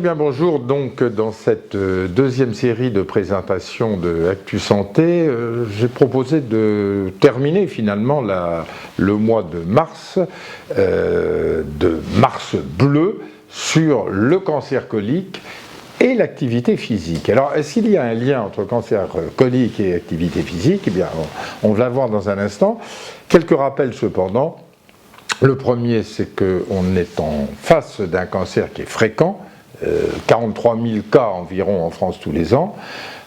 bien, bonjour. Donc, dans cette deuxième série de présentations de Actu Santé, j'ai proposé de terminer finalement le mois de mars bleu, sur le cancer colique et l'activité physique. Alors, est-ce qu'il y a un lien entre cancer colique et activité physique? Eh bien, on va voir dans un instant. Quelques rappels cependant. Le premier, c'est qu'on est en face d'un cancer qui est fréquent, 43 000 cas environ en France tous les ans,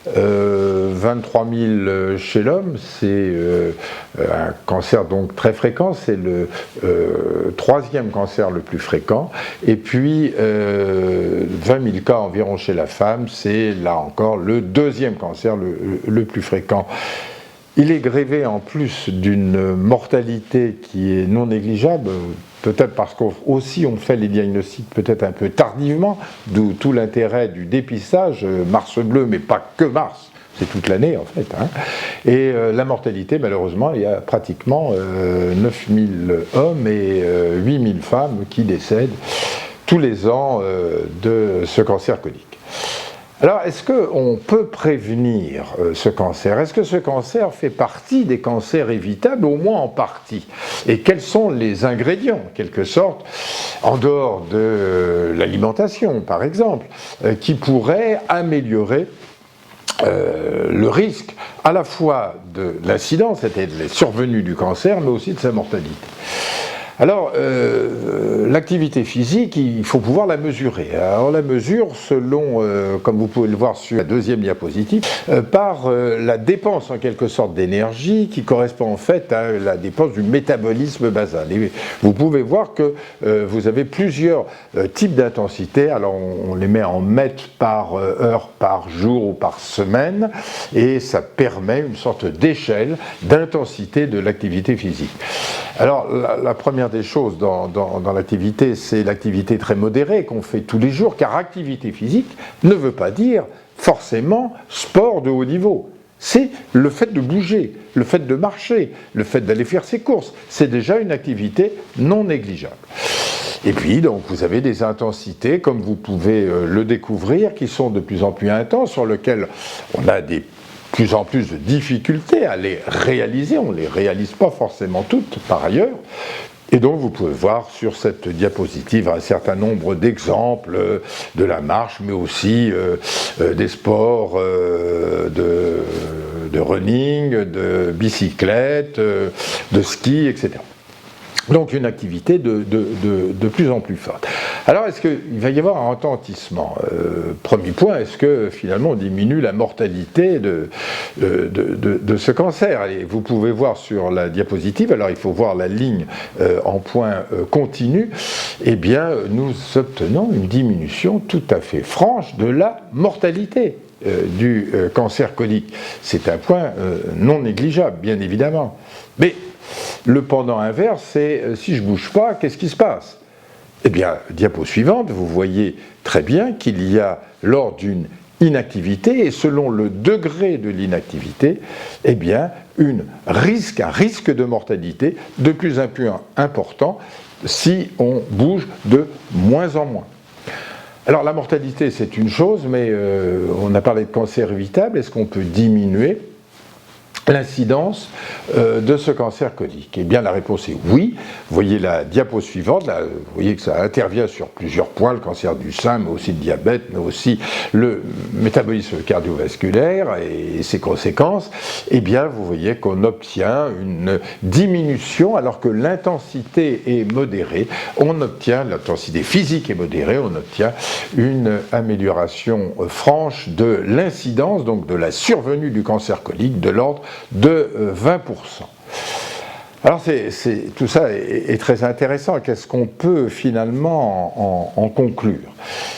23 000 chez l'homme, c'est un cancer donc très fréquent, c'est le troisième cancer le plus fréquent, et puis 20 000 cas environ chez la femme, c'est là encore le deuxième cancer le plus fréquent. Il est grévé en plus d'une mortalité qui est non négligeable, peut-être parce qu'aussi on fait les diagnostics peut-être un peu tardivement, d'où tout l'intérêt du dépistage, mars bleu, mais pas que mars, c'est toute l'année en fait. Et la mortalité, malheureusement, il y a pratiquement 9 000 hommes et 8 000 femmes qui décèdent tous les ans de ce cancer colique. Alors, est-ce qu'on peut prévenir ce cancer? Est-ce que ce cancer fait partie des cancers évitables, au moins en partie? Et quels sont les ingrédients, en quelque sorte, en dehors de l'alimentation, par exemple, qui pourraient améliorer le risque à la fois de l'incidence, c'est-à-dire de la survenue du cancer, mais aussi de sa mortalité? Alors, l'activité physique, il faut pouvoir la mesurer. Alors, on la mesure selon, comme vous pouvez le voir sur la deuxième diapositive, par la dépense en quelque sorte d'énergie qui correspond en fait à la dépense du métabolisme basal. Et vous pouvez voir que vous avez plusieurs types d'intensité. Alors, on les met en mètres par heure, par jour ou par semaine, et ça permet une sorte d'échelle d'intensité de l'activité physique. Alors, la première des choses dans l'activité, c'est l'activité très modérée qu'on fait tous les jours, car activité physique ne veut pas dire forcément sport de haut niveau. C'est le fait de bouger, le fait de marcher, le fait d'aller faire ses courses. C'est déjà une activité non négligeable. Et puis, donc, vous avez des intensités, comme vous pouvez le découvrir, qui sont de plus en plus intenses, sur lesquelles on a de plus en plus de difficultés à les réaliser. On ne les réalise pas forcément toutes, par ailleurs. Et donc, vous pouvez voir sur cette diapositive un certain nombre d'exemples de la marche, mais aussi des sports de running, de bicyclette, de ski, etc. Donc, une activité de plus en plus forte. Alors, est-ce qu'il va y avoir un retentissement? Premier point, est-ce que finalement on diminue la mortalité de ce cancer? Et vous pouvez voir sur la diapositive, alors il faut voir la ligne en point continu, eh bien nous obtenons une diminution tout à fait franche de la mortalité du cancer colique. C'est un point non négligeable, bien évidemment. Mais le pendant inverse, c'est si je ne bouge pas, qu'est-ce qui se passe? Eh bien, diapo suivante, vous voyez très bien qu'il y a, lors d'une inactivité, et selon le degré de l'inactivité, eh bien, un risque de mortalité de plus en plus important si on bouge de moins en moins. Alors, la mortalité, c'est une chose, mais on a parlé de cancer évitable. Est-ce qu'on peut diminuer l'incidence de ce cancer colique? Eh bien, la réponse est oui. Vous voyez la diapo suivante, là, vous voyez que ça intervient sur plusieurs points, le cancer du sein, mais aussi le diabète, mais aussi le métabolisme cardiovasculaire et ses conséquences. Eh bien, vous voyez qu'on obtient une diminution, alors que l'intensité est modérée. L'intensité physique est modérée, on obtient une amélioration franche de l'incidence, donc de la survenue du cancer colique, de l'ordre de 20%. Alors tout ça est très intéressant. Qu'est-ce qu'on peut finalement en conclure?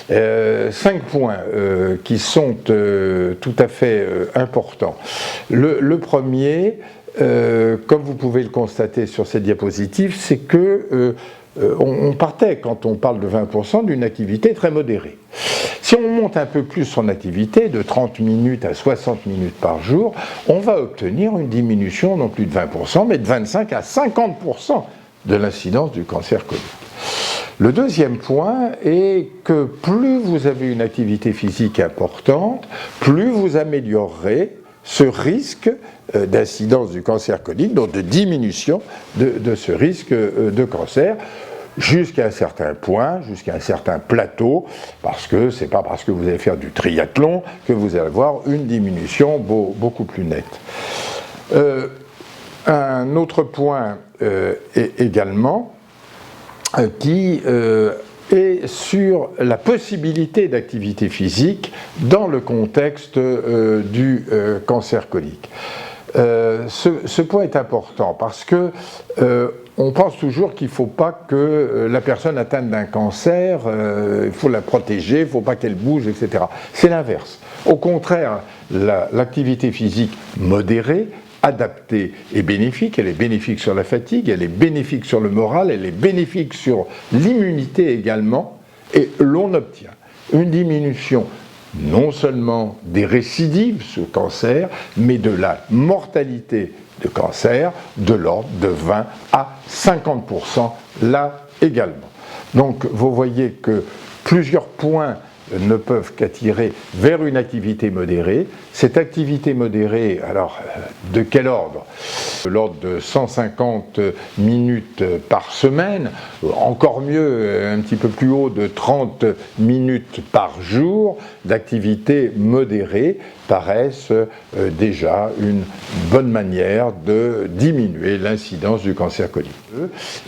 5 points qui sont tout à fait importants. Le premier, comme vous pouvez le constater sur cette diapositive, c'est que on partait, quand on parle de 20%, d'une activité très modérée. Si on monte un peu plus son activité, de 30 minutes à 60 minutes par jour, on va obtenir une diminution non plus de 20%, mais de 25 à 50% de l'incidence du cancer colique. Le deuxième point est que plus vous avez une activité physique importante, plus vous améliorerez ce risque d'incidence du cancer colique, donc de diminution de ce risque de cancer, jusqu'à un certain point, jusqu'à un certain plateau, parce que ce n'est pas parce que vous allez faire du triathlon que vous allez avoir une diminution beaucoup plus nette. Un autre point est également qui est sur la possibilité d'activité physique dans le contexte du cancer colique. Ce point est important parce que on pense toujours qu'il ne faut pas que la personne atteinte d'un cancer, il faut la protéger, il ne faut pas qu'elle bouge, etc. C'est l'inverse. Au contraire, l'activité physique modérée, adaptée est bénéfique. Elle est bénéfique sur la fatigue, elle est bénéfique sur le moral, elle est bénéfique sur l'immunité également, et l'on obtient une diminution non seulement des récidives sous cancer, mais de la mortalité de cancer de l'ordre de 20 à 50% là également. Donc vous voyez que plusieurs points ne peuvent qu'attirer vers une activité modérée. Cette activité modérée, alors de quel ordre ? De l'ordre de 150 minutes par semaine, encore mieux, un petit peu plus haut, de 30 minutes par jour d'activité modérée paraissent déjà une bonne manière de diminuer l'incidence du cancer colique.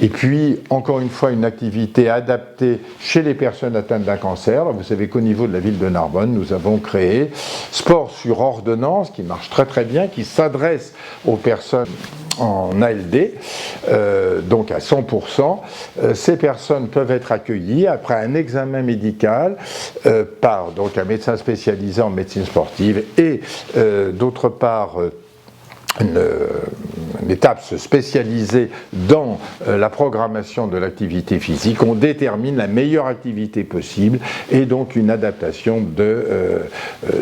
Et puis, encore une fois, une activité adaptée chez les personnes atteintes d'un cancer. Vous savez qu'au niveau de la ville de Narbonne, nous avons créé Sport sur ordonnance, qui marche très très bien, qui s'adresse aux personnes en ALD, donc à 100%. Ces personnes peuvent être accueillies après un examen médical par donc un médecin spécialisé en médecine sportive et d'autre part une étape spécialisée dans la programmation de l'activité physique. On détermine la meilleure activité possible et donc une adaptation de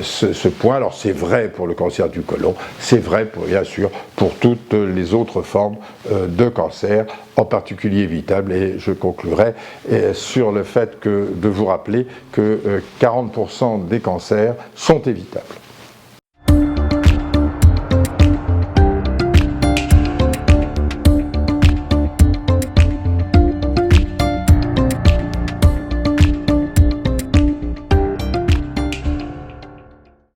ce point. Alors c'est vrai pour le cancer du côlon, c'est vrai bien sûr pour toutes les autres formes de cancer, en particulier évitables, et je conclurai sur le fait de vous rappeler que 40% des cancers sont évitables.